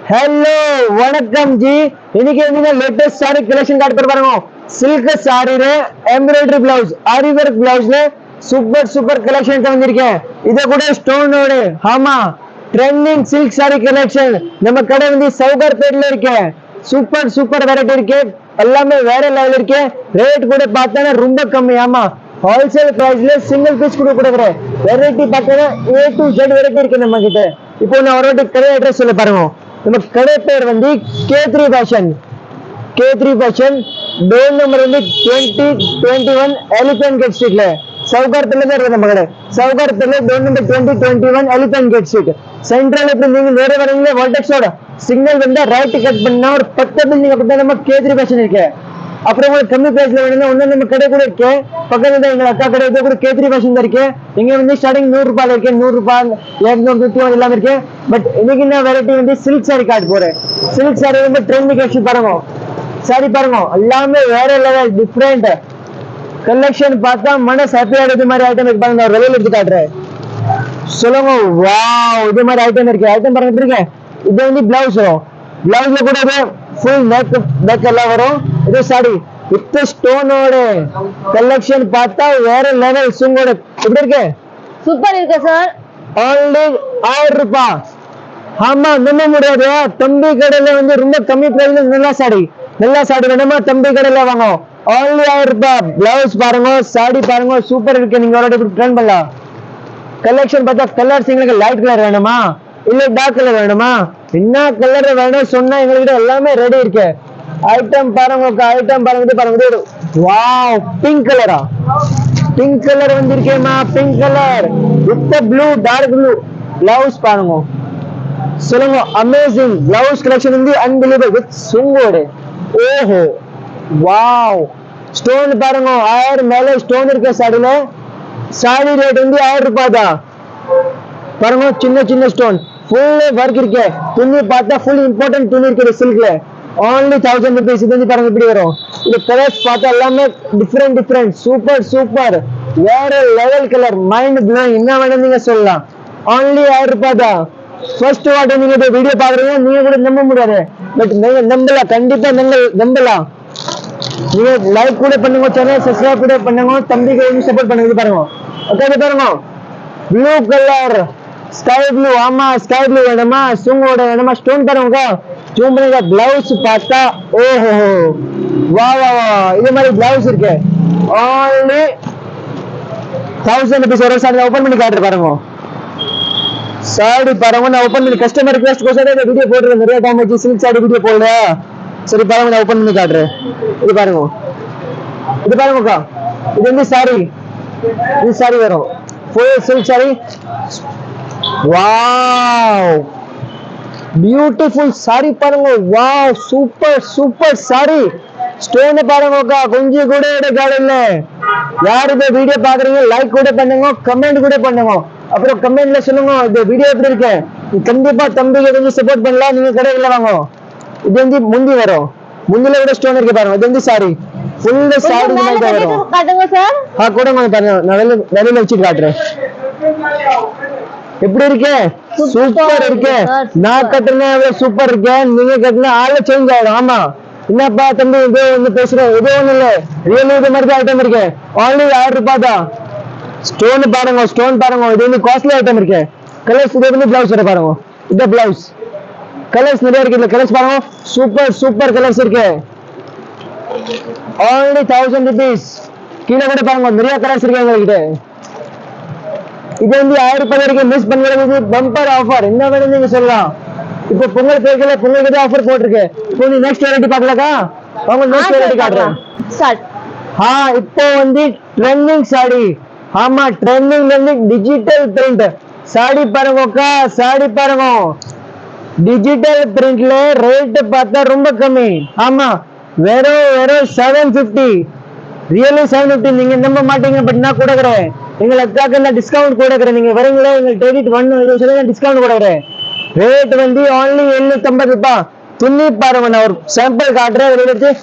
Hello वणक्कम जी इनके latest सारी collection काट பாருங்க சில்க் சாரில எம்ப்ராய்டரி ब्लाउज ஆரி வர்க் ब्लाउजல சூப்பர் சூப்பர் கலெக்ஷன் வந்திருக்கேன் இத கூட ஸ்டோனோட ஆமா ட்ரெண்டிங் சில்க் சாரி கலெக்ஷன் நம்ம கடை வந்து சவுகார்பேட்ல இருக்கு சூப்பர் சூப்பர் வெரைட்டி இருக்கு எல்லாமே வேற லெவல் இருக்கு ரேட் கூட பார்த்தா ரொம்ப கம்மி ஆமா ஹோல்சேல் பிரைஸ்ல சிங்கிள் பீஸ் கூட கொடுக்குறேன் வெரைட்டி பார்த்தா A to Z வெரைட்டி இருக்கு நம்ம கிட்ட இப்போ நான் ஒரு வாட்டி கடை அட்ரஸ் சொல்ல பாருங்க நம்ம கடை பேர் வந்து K3 Fashion டோர் நம்பர் வந்து 2021 எலிஃபென்ட் கேட் ஸ்ட்ரீட்ல சவுகார்பேட்ல தான் இருக்கு நம்ம கடை சவுகார்பேட்ல door number 2021 Elephant Gate Street Central இப்ப நீங்க நேரா வரீங்க வால்டெக்ஸோட சிக்னல் வந்தா ரைட் கட் பண்ணா ஒரு 10 பில்டிங் அப்படி நம்ம K3 Fashion இருக்கு அப்புறம் உங்களுக்கு கம்மி பிரைஸ்ல வேணும்னா ஒண்ணு நம்ம கடை கூட இருக்கு பக்கத்துல தான் எங்க அக்கா கடை இது கூட K3 Fashion தான் இருக்கு இங்க வந்து ஸ்டார்டிங் 100 ரூபாயில இருக்கு 100 ரூபாய் 200 எல்லாம் இருக்கு பட் இன்னைக்கு என்ன வெரைட்டி வந்து சில்க் சாரி காட் போறேன் சில்க் சாரி வந்து ட்ரெண்ட் கலெக்ஷன் பாருங்க சாரி பாருங்க எல்லாமே வேற லெவல் டிஃபரெண்ட் கலெக்ஷன் பார்த்தா மனசு ஹாப்பியா இருக்கிற மாதிரி ஐட்டம் இருக்கு பாருங்க நான் வெளியில எடுத்து காட்டுறேன் சொல்லுங்க வாவ் இது மாதிரி ஐட்டம் இருக்கு ஐட்டம் பாருங்க இருக்கேன் இது வந்து பிளவுஸ் வரும் பிளவுஸ்ல கூட ஃபுல் நெக் எல்லாம் வரும் இது சாரி வித் ஸ்டோனோட கலெக்ஷன் பார்த்தா வேற லெவல் சுங்கோட எப்படி இருக்கு சூப்பர் இருக்கு சார் only 1000 ரூபாய் ஆமா நம்ப முடியாது தம்பி கடையில வந்து ரொம்ப கம்மி பிரைஸ்ல நல்ல சாடி வேணுமா தம்பி கடையில வாங்க only 1000 ரூபாய் பிளவுஸ் பாருங்க சாடி பாருங்க சூப்பர் இருக்கு நீங்க ஒரு வாட்டி ட்ரை பண்ணலாம் கலெக்ஷன் பார்த்தா கலர்ஸ் உங்களுக்கு லைட் கலர் வேணுமா இல்ல டார்க் கலர் வேணுமா என்ன கலர் வேணும் சொன்னா எங்ககிட்ட எல்லாமே ரெடி இருக்கு ஐட்டம் பாருங்க ஐட்டம் பாருங்க வாவ் பிங்க் கலரா பிங்க் கலர் வந்திருக்கேமா pink colour with blue dark blue blouse பாருங்க சொல்லுங்க அமேசிங் பிளவுஸ் கலெக்ஷன் வந்து அன்பிலீவபிள் வித் சுங்கோட ஓஹோ வாவ் ஸ்டோன் பாருங்க 1000 மேல ஸ்டோன் இருக்கு சாடில சாடி ரேட் வந்து 1000 ரூபாய் தான் பாருங்க சின்ன சின்ன ஸ்டோன் ஃபுல் வர்க் இருக்கு துணி பார்த்தா ஃபுல் இம்பார்ட்டன்ட் துணி இருக்கு சில்க்ல only 1000 rupees இது வந்து பாருங்க இப்படி வரும் இது கலர்ஸ் பார்த்தா எல்லாமே டிஃபரெண்ட் சூப்பர் சூப்பர் வேற லெவல் கலர் மைண்ட் ப்ளோயிங் என்ன வேணும் நீங்க சொல்லலாம் only 1000 ரூபாய் தான் ஃபர்ஸ்ட் வாட்டி நீங்க இந்த வீடியோ பாக்குறீங்க நீங்க கூட நம்ப முடியாது பட் நீங்க நம்பலாம் கண்டிப்பா நம்பலாம் நீங்க லைக் கூட பண்ணுங்க சேனல் சப்ஸ்கிரைப் கூட பண்ணுங்க தம்பிக்கு சப்போர்ட் பண்ணுங்க பாருங்க ஓகே பாருங்க ப்ளூ கலர் ஸ்கை ப்ளூ ஆமா ஸ்கை ப்ளூ வேணுமா சுங்கோட வேணுமா ஸ்டோன் பாருங்க ஜூம் பண்ணுங்க பிளவுஸ் பார்த்தா ஓஹோ வா வா வா இது மாதிரி பிளவுஸ் இருக்கு only 1000 rupees ஒரு சாரி ஓபன் பண்ணி காட்டுறேன் பாருங்க சாரி பாருங்க நான் ஓபன் பண்ணி கஸ்டமர் ரிக்வெஸ்ட் கோசம் இந்த வீடியோ போடுறேன் நிறைய டைம் ஆச்சு சில்க் சாரி வீடியோ போடல சரி பாருங்க நான் ஓபன் பண்ணி காட்டுறேன் இது பாருங்கக்கா இது வந்து சாரி இது சாரி வரும் full silk sorry wow beautiful sorry பாருங்க வாவ் சூப்பர் சாரி ஸ்டோன் பாருங்கக்கா கொஞ்சம் கூட எடுக்காது இல்ல யார் இந்த வீடியோ பாக்குறீங்க லைக் கூட பண்ணுங்க கமெண்ட் கூட பண்ணுங்க அப்புறம் கமெண்ட்ல சொல்லுங்க இந்த வீடியோ எப்படி இருக்கு கண்டிப்பா தம்பிக்கு கொஞ்சம் சப்போர்ட் பண்ணலாம் நீங்க கடையில வாங்க இது வந்து முந்தி வரும் முந்தில கூட ஸ்டோன் இருக்கு பாருங்க இது வந்து சாரி ஃபுல் சாரி மாதிரி வரும் காட்டுங்க சார் கூட பாருங்க நான் வெளியில வச்சு காட்டுறேன் எப்படி இருக்கு சூப்பர் இருக்கு நான் கட்டுறேன் சூப்பர் இருக்கு நீங்க கட்டுனா ஆள சேஞ்ச் ஆயிடும் ஆமா என்னப்பா தம்பி இது வந்து பேசுறேன் இது ஒண்ணு இல்ல ரியல் இது மாதிரி ஐட்டம் இருக்கு only 1000 ரூபாய் தான் ஸ்டோன் பாருங்க இது வந்து காஸ்ட்லி ஐட்டம் இருக்கு கலர்ஸ் இது வந்து பிளவுஸ் வர பாருங்க இந்த பிளவுஸ் கலர்ஸ் நிறைய இருக்கு இந்த கலர்ஸ் பாருங்க சூப்பர் கலர்ஸ் இருக்கு only 1000 rupees கீழே கூட பாருங்க நிறைய கலர்ஸ் இருக்கு எங்ககிட்ட இது வந்து 1000 ரூபாய் வரைக்கும் மிஸ் பண்ணுறது பம்பர் ஆஃபர் என்ன வேணும் நீங்க சொல்லலாம் இப்போ பொங்கல் பேக்கல பொங்கலுக்கு ஆஃபர் போட்டிருக்கு இப்போ நீ நெக்ஸ்ட் வெரைட்டி பார்க்கலக்கா அவங்க நெக்ஸ்ட் வெரைட்டி காட்டுறேன் இப்போ வந்து ட்ரெண்டிங் சாரி ஆமா ட்ரெண்டிங்ல இருந்து டிஜிட்டல் பிரிண்ட் சாடி பாருங்கக்கா டிஜிட்டல் பிரிண்ட்ல ரேட் பார்த்தா ரொம்ப கம்மி ஆமா வெறும் 750 ரியலி 750 நீங்க நம்ப மாட்டீங்க பட் நான் கொடுக்குறேன் எங்களுக்கு நான் டிஸ்கவுண்ட் கொடுக்குறேன் நீங்க வரீங்களா எங்களுக்கு டெபிட் 1 டிஸ்கவுண்ட் கொடுக்குறேன் ரேட் வந்து only 750 ரூபாய் துணி பாருங்க நான் ஒரு சாம்பிள் காட்டுறேன்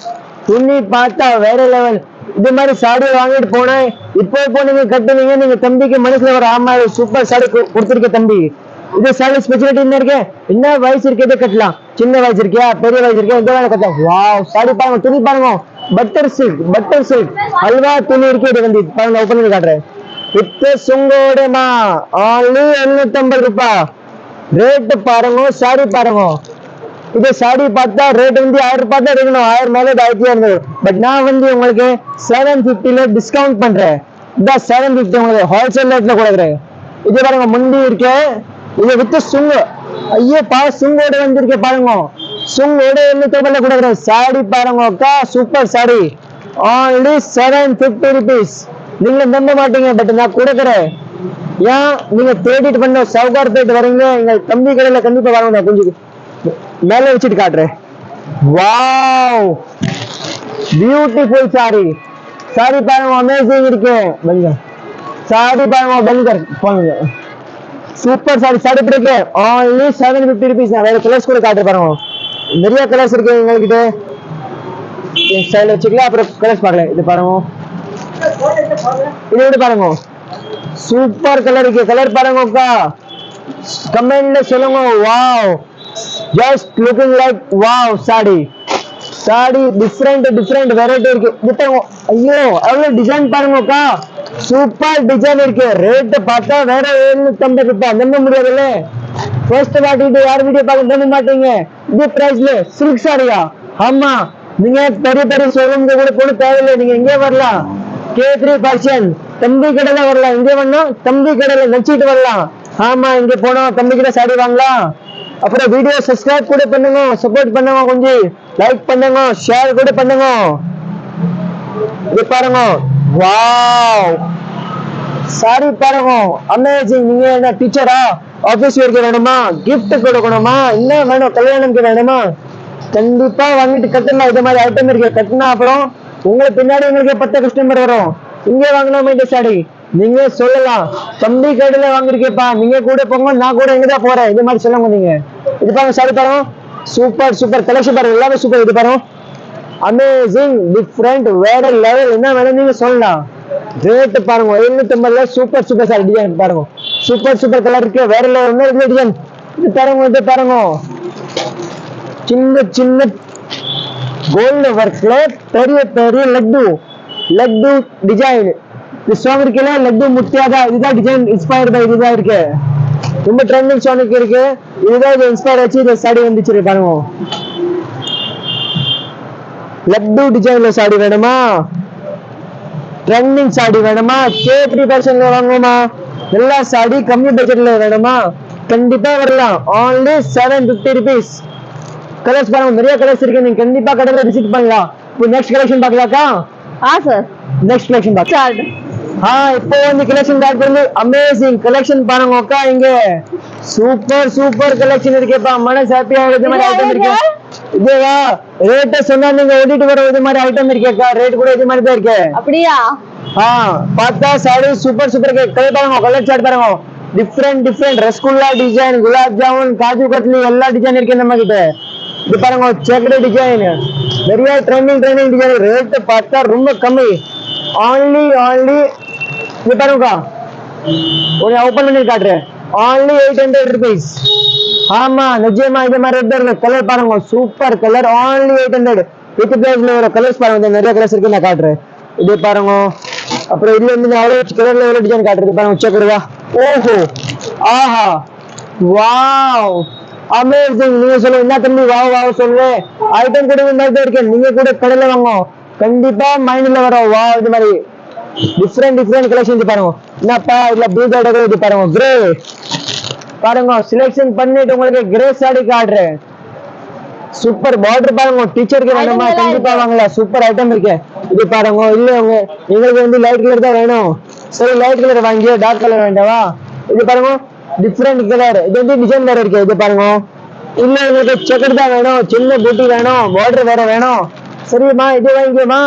துணி பார்த்தா வேற லெவல் இது மாதிரி சாடி வாங்கிட்டு போனேன் இப்போ நீங்க கட்டுவீங்க நீங்க தம்பிக்கு மனசுல ஒரு ஆமா சூப்பர் சாடி கொடுத்துருக்க தம்பி இது சாரி ஸ்பெஷாலிட்டி என்ன இருக்கு, என்ன வயசு இருக்கு இது கட்டலாம், சின்ன வயசு இருக்கியா பெரிய வயசு இருக்கியா இந்த வேலை கட்டலாம். வாவ் சாரி பாருங்க, துணி பாருங்க, பட்டர் சில்க் அல்வா துணி இருக்கு. இது வந்து பாருங்க ஓபன் பண்ணி காட்டுறேன். வித் சுங்கோடமா only 750 ரூபாய். ரேட் பாருங்க, சாரி பாருங்க. இது சாரி பார்த்தா ரேட் வந்து 1000 ரூபாய் தான் இருக்கணும், 1000 மேல 1200. பட் நான் வந்து உங்களுக்கு 750ல டிஸ்கவுண்ட் பண்றேன். இதான் 750 உங்களுக்கு ஹோல்சேல் ரேட்ல கொடுக்குறேன். இது பாருங்க முந்தி இருக்கு, இது வித் சுங்கு. ஐயோ சுங்கோட வந்திருக்கு பாருங்க, சுங்கோட 750 கொடுக்குறேன். சாரி பாருங்க அக்கா, சூப்பர் சாரி, only 750 rupees. நீங்க நம்ப மாட்டீங்க, பட் நான் கொடுக்குறேன். ஏன் நீங்க தேடிட்டு பண்ண சவுகார் போயிட்டு வரீங்க, எங்க தம்பி கடையில கண்டிப்பா வரணும். நான் கொஞ்சம் மேல வச்சுட்டு காட்டுறேன். வாவ் பியூட்டிஃபுல் சாரி, சாரி பாருங்க அமேசிங் இருக்கு. சாரி பாருங்க பங்கர் பாருங்க, சூப்பர் சாரி. சாரி இருக்கு only 750 rupees. நான் வேற கலர்ஸ் கூட காட்டுறேன் பாருங்க, நிறைய கலர்ஸ் இருக்கு எங்ககிட்ட. ஸ்டைல் வச்சுக்கலாம், அப்புறம் கலர்ஸ் பார்க்கலாம். இது பாருங்க, இது எப்படி பாருங்க, சூப்பர் கலர் இருக்கு. கலர் பாருங்க அக்கா, கமெண்ட்ல சொல்லுங்க. Wow just looking like wow sorry. Sorry different variety இருக்கு. இது பாருங்க, ஐயோ அவ்வளவு டிசைன் பாருங்க அக்கா, சூப்பர் டிசைன் இருக்கு. ரேட் பார்த்தா வேற 750 ரூபாய், நம்ப முடியாதுல்ல. ஃபர்ஸ்ட் வாட்டிட்டு யார் வீடியோ பார்க்க நம்ப மாட்டீங்க. இது பிரைஸ்ல சில்க் சாரியா? ஆமா, நீங்க பெரிய ஷோரூம்க்கு கூட போட தேவையில்லை, நீங்க எங்கே வரலாம், K3 ஃபேஷன் தம்பி கடையில வரலாம். இங்கே வரணும் தம்பி கடையில நச்சிட்டு வரலாம். ஆமா, இங்க போனோம் தம்பி கிட்ட சாரி வாங்கலாம். அப்புறம் வீடியோ சப்ஸ்கிரைப் கூட பண்ணுங்க, சப்போர்ட் பண்ணுங்க, கொஞ்சம் லைக் பண்ணுங்க, ஷேர் கூட பண்ணுங்க. இது பாருங்க, வாவ் சாரி பாருங்க அமேசிங். நீங்க என்ன டீச்சரா, ஆபீஸ் ஒர்க் வேணுமா, கிஃப்ட் கொடுக்கணுமா, என்ன வேணும், கல்யாணம்க்கு வேணுமா, கண்டிப்பா வாங்கிட்டு கட்டலாம். இது மாதிரி ஐட்டம் இருக்கு, கட்டினா அப்புறம் உங்களுக்கு பின்னாடி உங்களுக்கு 10 கஸ்டமர் வரும். இங்க வாங்கலாமா இந்த சாரி, நீங்க சொல்லலாம் தம்பி கடையில வாங்கிருக்கேப்பா, நீங்க கூட போங்க, நான் கூட எங்கதான் போறேன், இது மாதிரி சொல்லுங்க நீங்க. இது பாருங்க சாரி பாருங்க, சூப்பர் கலெக்ஷன் பாருங்க, எல்லாமே சூப்பர். இது பாருங்க அமேசிங் டிஃப்ரெண்ட் வேற லெவல், என்ன வேணும் நீங்க சொல்லலாம். ரேட் பாருங்க 750. சூப்பர் சாரி டிசைன் பாருங்க, சூப்பர் கலர் இருக்கு, வேற லெவல் டிசைன். இது பாருங்க சின்ன கோல்டு ஒர்க்ல பெரிய லட்டு டிசைன். இது சாங் இருக்குல்ல லட்டு முத்தியாதா, இதுதான் டிசைன் இன்ஸ்பயர்ட் பை இதுதான் இருக்கு. ரொம்ப ட்ரெண்டிங் சாங் இருக்கு, இதுதான் இது இன்ஸ்பயர் ஆச்சு இந்த சாரி வந்துச்சு பாருங்க. லட்டு டிசைன்ல சாரி வேணுமா, ட்ரெண்டிங் சாரி வேணுமா, K3 ஃபேஷன்ல வாங்குமா, எல்லா சாரி கம்மி பட்ஜெட்ல வேணுமா, கண்டிப்பா வரலாம். only 750 rupees. கலர்ஸ் பாருங்க, நிறைய கலர்ஸ் இருக்கு, நீங்க கண்டிப்பா கடையில விசிட் பண்ணலாம். இப்போ நெக்ஸ்ட் கலெக்ஷன் பார்க்கலாக்கா? Sir next collection start. இப்போ வந்து கலெக்ஷன் ஸ்டார்ட் பண்ணி அமேசிங் கலெக்ஷன் பாருங்க அக்கா, இங்க சூப்பர் கலெக்ஷன் இருக்கேப்பா, மனசு ஹாப்பியா இது மாதிரி ஐட்டம் இருக்கு. இதுவா ரேட்ட சொன்னா நீங்க ஓடிட்டு வர இது மாதிரி ஐட்டம் இருக்கேக்கா, ரேட் கூட இது மாதிரி தான் இருக்கு. அப்படியா? பார்த்தா சாரி சூப்பர் கலர் பாருங்க, கலர் சார்ட் பாருங்க, டிஃப்ரெண்ட் ரசகுல்லா டிசைன், குலாப் ஜாமுன், காஜு கட்லி எல்லா டிசைன் இருக்கு நம்ம கிட்ட. இது பாருங்க செக்டு டிசைன், நிறைய ட்ரெண்டிங் டிசைன். ரேட் பார்த்தா ரொம்ப கம்மி, only இது பாருங்க ஒரு ஓபன் பண்ணி காட்டுறேன், only 800 rupees. ஆமா நிஜமா இது மாதிரி ரேட். கலர் பாருங்க சூப்பர் கலர், only 800. வித் பிரைஸ்ல ஒரு கலர்ஸ் பாருங்க, நிறைய கலர்ஸ் இருக்கு, நான் காட்டுறேன். இது பாருங்க, அப்புறம் இதுல இருந்து ஆரஞ்சு கலர்ல ஒரு டிசைன் காட்டுறது பாருங்க, செக்குடுவா. ஓஹோ ஆஹா வாவ் அமேசிங். நீங்க சொல்லுங்க என்ன தம்பி வாவ் சொல்லுவேன், ஐட்டம் கூட இந்த மாதிரி இருக்கு, நீங்க கூட கடையில வாங்க, கண்டிப்பா மைண்ட்ல வரும். வாவ் இது மாதிரி டிஃப்ரெண்ட் கலெக்ஷன். இது பாருங்க என்னப்பா இல்ல ப்ளூ கலர், இது பாருங்க கிரே பாருங்க, செலக்ஷன் பண்ணிட்டு உங்களுக்கு கிரே சாரி காட்டுறேன். சூப்பர் பார்டர் பாருங்க, டீச்சருக்கு வேணுமா கண்டிப்பா வாங்கலாம், சூப்பர் ஐட்டம் இருக்கு. இது பாருங்க, இல்ல உங்களுக்கு வந்து லைட் கலர் தான் வேணும், சரி லைட் கலர் வாங்கி டார்க் கலர் வேண்டாவா. இது பாருங்க டிஃப்ரெண்ட் கலர், இது வந்து டிசைன் வேற இருக்கு. இது பாருங்க, இல்ல உங்களுக்கு செக்கர் தான் வேணும், சின்ன பூட்டி வேணும், பார்டர் வேற வேணும், சரிம்மா இது வாங்கிக்கோமா.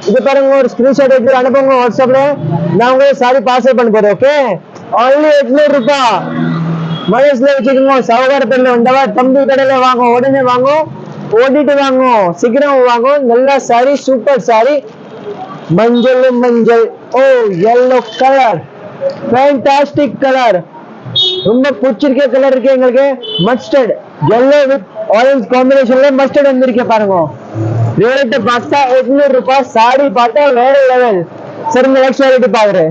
இது பாருங்க ஒரு ஸ்கிரீன்ஷாட் எடுத்து அனுப்புங்க வாட்ஸ்அப்ல, நான் உங்களுக்கு சாரி பார்சல் பண்ண போறேன். ஓகே only 800 ரூபாய். மனசுல வச்சுக்கோங்க, சவகாரத்துல வந்தவா தம்பி கடையில வாங்க, உடனே வாங்க, ஓடிட்டு வாங்க, சீக்கிரம் வாங்க. நல்ல சாரி, சூப்பர் சாரி, மஞ்சள் ஓ yellow கலர், ஃபேண்டாஸ்டிக் கலர், ரொம்ப பிடிச்சிருக்க கலர் இருக்கு எங்களுக்கு மஸ்டர்ட் yellow வித் ஆரஞ்சு காம்பினேஷன்ல மஸ்டர்ட் வந்திருக்கு பாருங்க. ரேட் பார்த்தா 800 ரூபாய். சாரி பார்த்தா வேற லெவல். சரி, இந்த நெக்ஸ்ட் வெரைட்டி பாக்குறேன்.